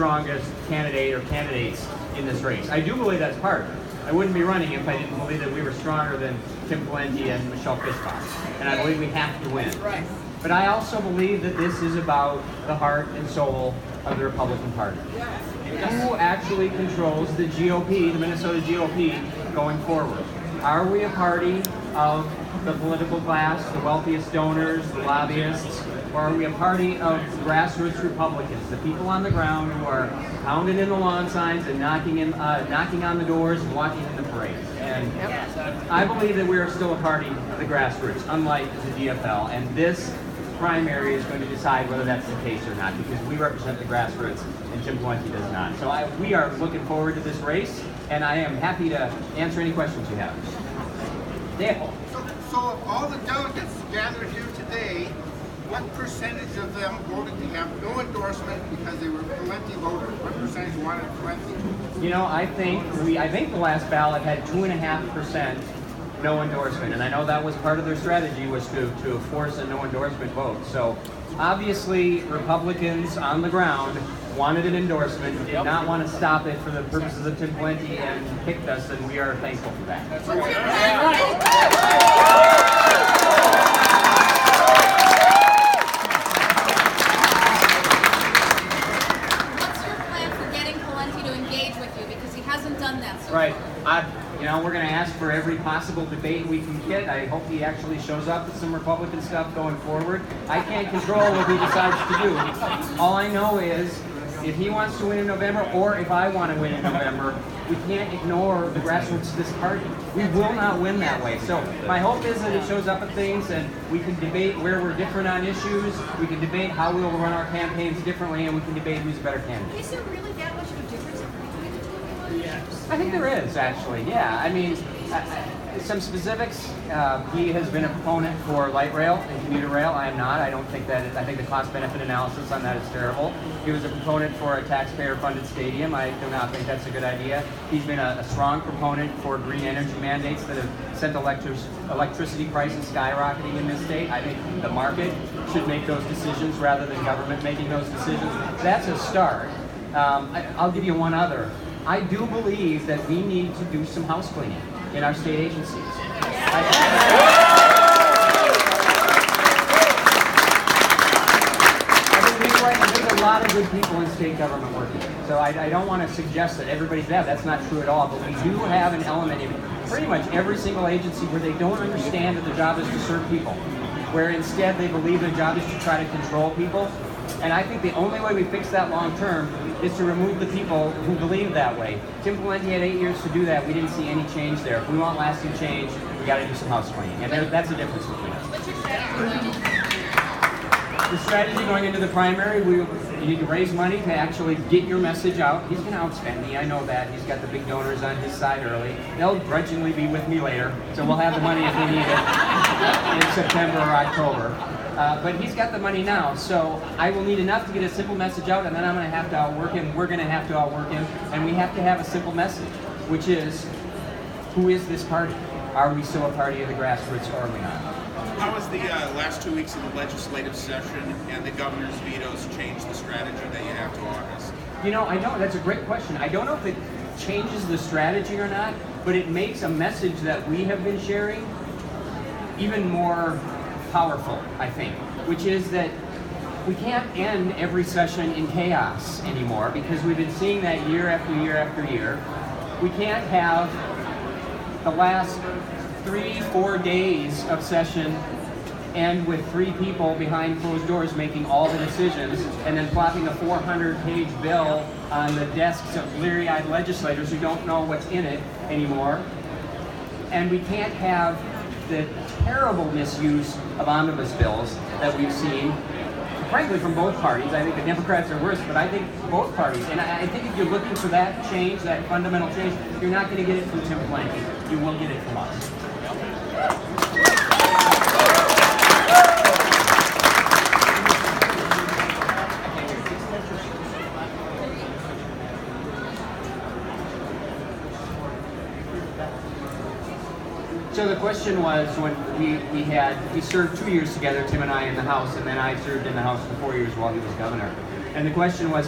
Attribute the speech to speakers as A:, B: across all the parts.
A: strongest candidate or candidates in this race. I do believe that's part of it. I wouldn't be running if I didn't believe that we were stronger than Tim Pawlenty and Michelle Fischbach. And I believe we have to win.
B: Right.
A: But I also believe that this is about the heart and soul of the Republican Party. Who actually controls the GOP, the Minnesota GOP, going forward? Are we a party of the political class, the wealthiest donors, the lobbyists, or are we a party of grassroots Republicans, the people on the ground who are pounding in the lawn signs and knocking on the doors and walking in the parades? And I believe that we are still a party of the grassroots, unlike the DFL, and this primary is going to decide whether that's the case or not, because we represent the grassroots and Tim Pawlenty does not. So we are looking forward to this race, and I am happy to answer any questions you have. Dale.
C: So of all the delegates gathered here today, what percentage of them voted to have no endorsement because they were Pawlenty voters? What percentage wanted Pawlenty?
A: You know, I think the last ballot had 2.5% no endorsement, and I know that was part of their strategy, was to force a no endorsement vote. So obviously Republicans on the ground wanted an endorsement, did not want to stop it for the purposes of Tim Pawlenty, and picked us, and we are thankful for that.
B: What's your plan for getting Pawlenty to engage with you? Because he hasn't done that so
A: Right.
B: far.
A: We're going to ask for every possible debate we can get. I hope he actually shows up with some Republican stuff going forward. I can't control what he decides to do. All I know is if he wants to win in November, or if I want to win in November, we can't ignore the grassroots of this party. We will not win that way. So my hope is that it shows up at things and we can debate where we're different on issues, we can debate how we will run our campaigns differently, and we can debate who's a better candidate.
B: Is there really that much of a difference between the two of you?
C: Yes.
A: I think there is, actually, yeah. I mean, some specifics, he has been a proponent for light rail and commuter rail. I am not. I think the cost-benefit analysis on that is terrible. He was a proponent for a taxpayer-funded stadium. I do not think that's a good idea. He's been a strong proponent for green energy mandates that have sent electricity prices skyrocketing in this state. I think the market should make those decisions rather than government making those decisions. That's a start. I'll give you one other. I do believe that we need to do some house cleaning in our state agencies. There's a lot of good people in state government working. So I don't want to suggest that everybody's bad. That's not true at all. But we do have an element in pretty much every single agency where they don't understand that their job is to serve people, where instead they believe their job is to try to control people. And I think the only way we fix that long term is to remove the people who believe that way. Tim Pawlenty had 8 years to do that. We didn't see any change there. If we want lasting change, we got to do some house cleaning. And that's the difference between us.
B: What's your strategy?
A: The strategy going into the primary, you need to raise money to actually get your message out. He's going to outspend me. I know that. He's got the big donors on his side early. They'll grudgingly be with me later, so we'll have the money if we need it in September or October. But he's got the money now, so I will need enough to get a simple message out, and then I'm going to have to outwork him. We're going to have to outwork him, and we have to have a simple message, which is, who is this party? Are we still a party of the grassroots, or are we not?
D: How has the last 2 weeks of the legislative session and the governor's vetoes changed the strategy that you have to August?
A: You know, that's a great question. I don't know if it changes the strategy or not, but it makes a message that we have been sharing even more powerful, I think, which is that we can't end every session in chaos anymore, because we've been seeing that year after year after year. We can't have the last 3-4 days of session end with 3 people behind closed doors making all the decisions and then plopping a 400-page bill on the desks of bleary-eyed legislators who don't know what's in it anymore. And we can't have the terrible misuse of omnibus bills that we've seen, frankly, from both parties. I think the Democrats are worse, but I think both parties. And I think if you're looking for that change, that fundamental change, you're not going to get it from Tim Pawlenty. You will get it from us. So the question was, when we served 2 years together, Tim and I, in the House, and then I served in the House for 4 years while he was governor. And the question was,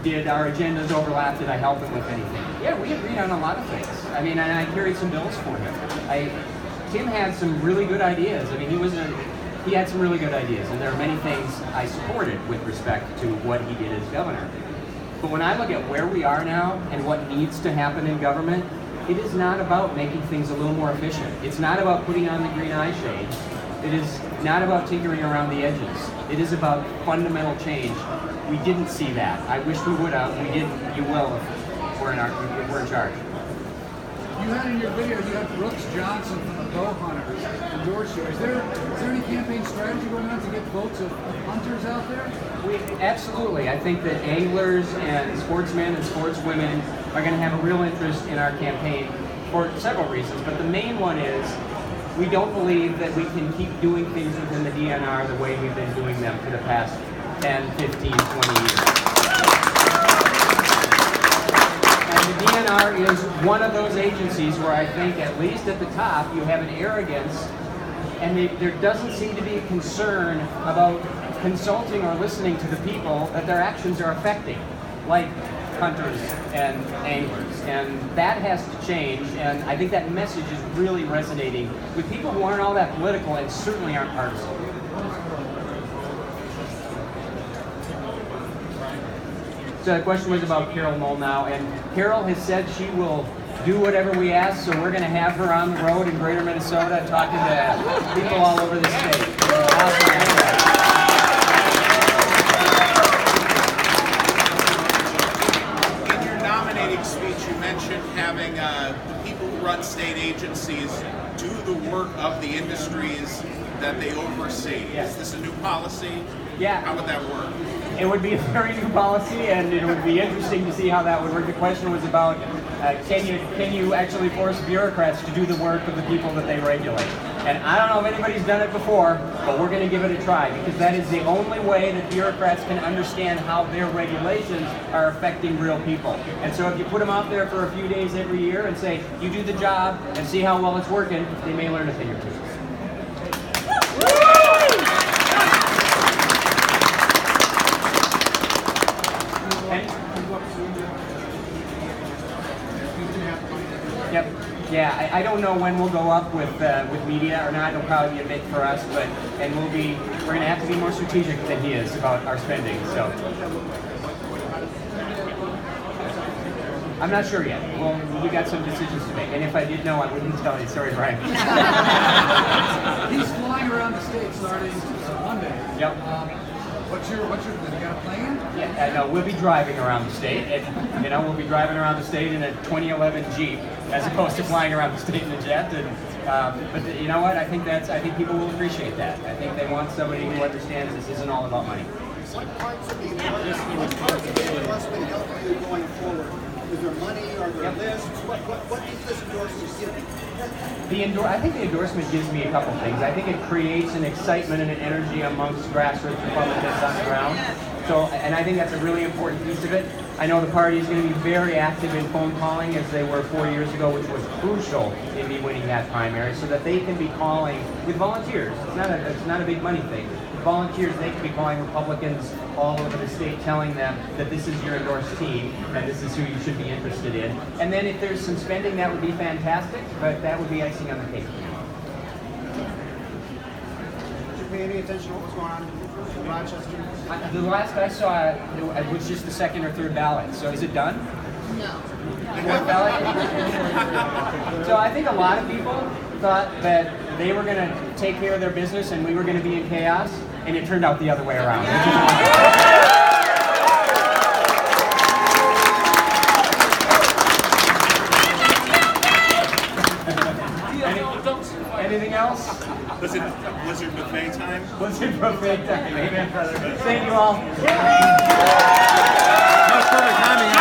A: did our agendas overlap? Did I help him with anything? Yeah, we agreed on a lot of things. I mean, and I carried some bills for him. Tim had some really good ideas. I mean, he had some really good ideas, and there are many things I supported with respect to what he did as governor. But when I look at where we are now and what needs to happen in government, it is not about making things a little more efficient. It's not about putting on the green eye shades. It is not about tinkering around the edges. It is about fundamental change. We didn't see that. I wish we would have. We didn't. You will if we're in charge.
E: You had in your video, you had Brooks Johnson from the Bow Hunters endorse you. Is there any campaign strategy going on to get votes of hunters out there?
A: Absolutely. I think that anglers and sportsmen and sportswomen are going to have a real interest in our campaign for several reasons. But the main one is we don't believe that we can keep doing things within the DNR the way we've been doing them for the past 10, 15, 20 years. And the DNR is one of those agencies where I think, at least at the top, you have an arrogance, and there doesn't seem to be a concern about consulting or listening to the people that their actions are affecting, like hunters and anglers. And that has to change, and I think that message is really resonating with people who aren't all that political and certainly aren't partisan. So the question was about Carol Molnow, and Carol has said she will do whatever we ask, so we're going to have her on the road in Greater Minnesota talking to people all over the state.
D: In your nominating speech, you mentioned having the people who run state agencies do the work of the industries that they oversee.
A: Yes.
D: Is this a new policy?
A: Yeah.
D: How would that work?
A: It would be a very new policy, and it would be interesting to see how that would work. The question was about can you actually force bureaucrats to do the work of the people that they regulate? And I don't know if anybody's done it before, but we're going to give it a try, because that is the only way that bureaucrats can understand how their regulations are affecting real people. And so if you put them out there for a few days every year and say, you do the job and see how well it's working, they may learn a thing or two. Yep. Yeah, I don't know when we'll go up with media or not. It'll probably be a bit for us, but we're going to have to be more strategic than he is about our spending. So I'm not sure yet. Well, we got some decisions to make, and if I did know, I wouldn't tell you. Sorry, Brian.
E: He's flying around the state starting Monday.
A: Yep.
E: What's your plan? You got a plan?
A: Yeah, no, we'll be driving around the state, and we'll be driving around the state in a 2011 Jeep as opposed to flying around the state in a jet. And but you know what? I think people will appreciate that. I think they want somebody who understands this isn't all about money.
F: What parts of the endorsement help you going forward? Is there money? Are there lists? What does this endorsement give you?
A: I think the endorsement gives me a couple things. I think it creates an excitement and an energy amongst grassroots Republicans on the ground. So, and I think that's a really important piece of it. I know the party is going to be very active in phone calling as they were 4 years ago, which was crucial in me winning that primary, so that they can be calling with volunteers. It's not a big money thing. With volunteers, they can be calling Republicans all over the state, telling them that this is your endorsed team and this is who you should be interested in. And then if there's some spending, that would be fantastic, but that would be icing on the cake.
F: Did you pay any attention to what was going on in Rochester?
A: The last I saw, it was just the second or third ballot. So is it done?
B: No.
A: Fourth ballot? So I think a lot of people thought that they were going to take care of their business and we were going to be in chaos, and it turned out the other way around. Anything else?
D: Was it Blizzard buffet time?
A: Blizzard buffet time. Amen, brother. Thank you all.
G: That's perfect timing.